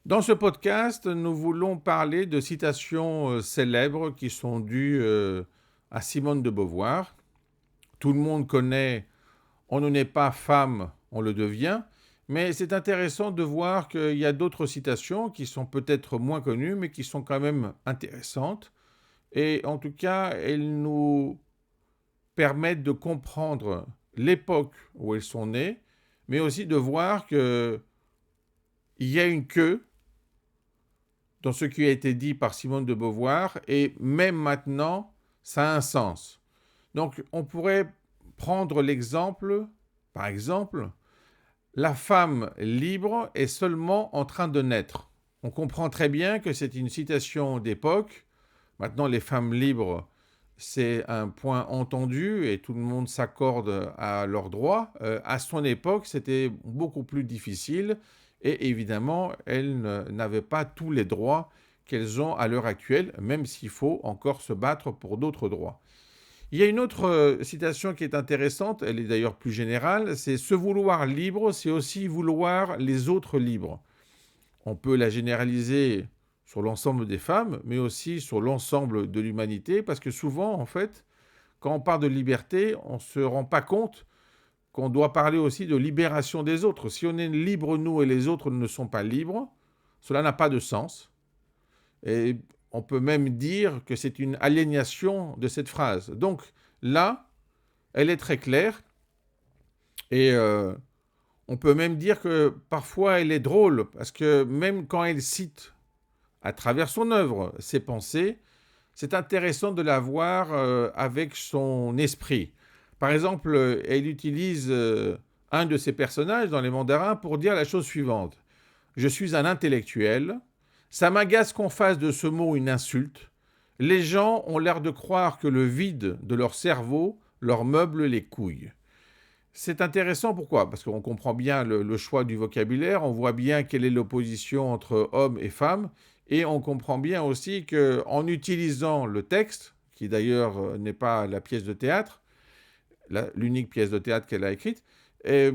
Dans ce podcast, nous voulons parler de citations célèbres qui sont dues à Simone de Beauvoir. Tout le monde connaît "On ne naît pas femme, on le devient", mais c'est intéressant de voir qu'il y a d'autres citations qui sont peut-être moins connues, mais qui sont quand même intéressantes. Et en tout cas, elles nous permettent de comprendre l'époque où elles sont nées, mais aussi de voir qu'il y a une queue dans ce qui a été dit par Simone de Beauvoir, et même maintenant, ça a un sens. Donc, on pourrait prendre l'exemple, par exemple, la femme libre est seulement en train de naître. On comprend très bien que c'est une citation d'époque. Maintenant, les femmes libres, c'est un point entendu et tout le monde s'accorde à leurs droits. À son époque, c'était beaucoup plus difficile et évidemment, elles n'avaient pas tous les droits qu'elles ont à l'heure actuelle, même s'il faut encore se battre pour d'autres droits. Il y a une autre citation qui est intéressante, elle est d'ailleurs plus générale, c'est "Se vouloir libre, c'est aussi vouloir les autres libres". On peut la généraliser sur l'ensemble des femmes, mais aussi sur l'ensemble de l'humanité, parce que souvent, en fait, quand on parle de liberté, on ne se rend pas compte qu'on doit parler aussi de libération des autres. Si on est libre, nous, et les autres ne sont pas libres, cela n'a pas de sens. Et on peut même dire que c'est une aliénation de cette phrase. Donc là, elle est très claire et on peut même dire que parfois elle est drôle, parce que même quand elle cite à travers son œuvre ses pensées, c'est intéressant de la voir avec son esprit. Par exemple, elle utilise un de ses personnages dans Les Mandarins pour dire la chose suivante. "Je suis un intellectuel. Ça m'agace qu'on fasse de ce mot une insulte. Les gens ont l'air de croire que le vide de leur cerveau leur meuble les couilles." C'est intéressant, pourquoi? Parce qu'on comprend bien le choix du vocabulaire, on voit bien quelle est l'opposition entre hommes et femmes, et on comprend bien aussi qu'en utilisant le texte, qui d'ailleurs n'est pas la pièce de théâtre, l'unique pièce de théâtre qu'elle a écrite, euh,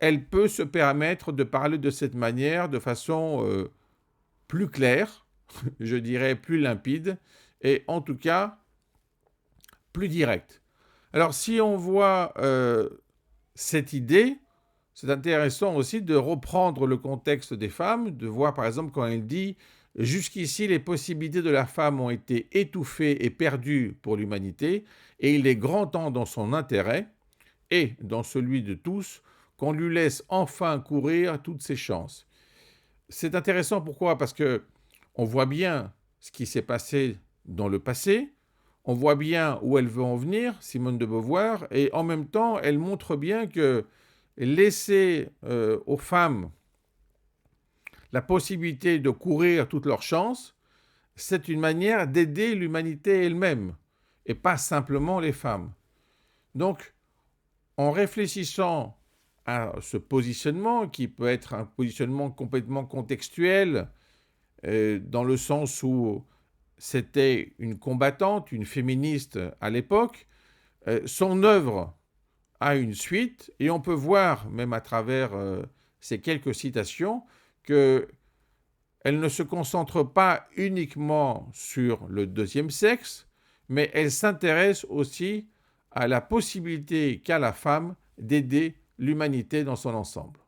elle peut se permettre de parler de cette manière, de façon plus claire, je dirais plus limpide, et en tout cas plus directe. Alors si on voit cette idée, c'est intéressant aussi de reprendre le contexte des femmes, de voir par exemple quand elle dit "Jusqu'ici, les possibilités de la femme ont été étouffées et perdues pour l'humanité, et il est grand temps dans son intérêt, et dans celui de tous, qu'on lui laisse enfin courir toutes ses chances." C'est intéressant, pourquoi? Parce que on voit bien ce qui s'est passé dans le passé, on voit bien où elle veut en venir, Simone de Beauvoir, et en même temps, elle montre bien que laisser aux femmes la possibilité de courir toutes leurs chances, c'est une manière d'aider l'humanité elle-même, et pas simplement les femmes. Donc, en réfléchissant à ce positionnement, qui peut être un positionnement complètement contextuel, dans le sens où c'était une combattante, une féministe à l'époque, son œuvre a une suite, et on peut voir, même à travers ces quelques citations, qu'elle ne se concentre pas uniquement sur le deuxième sexe, mais elle s'intéresse aussi à la possibilité qu'a la femme d'aider l'humanité dans son ensemble.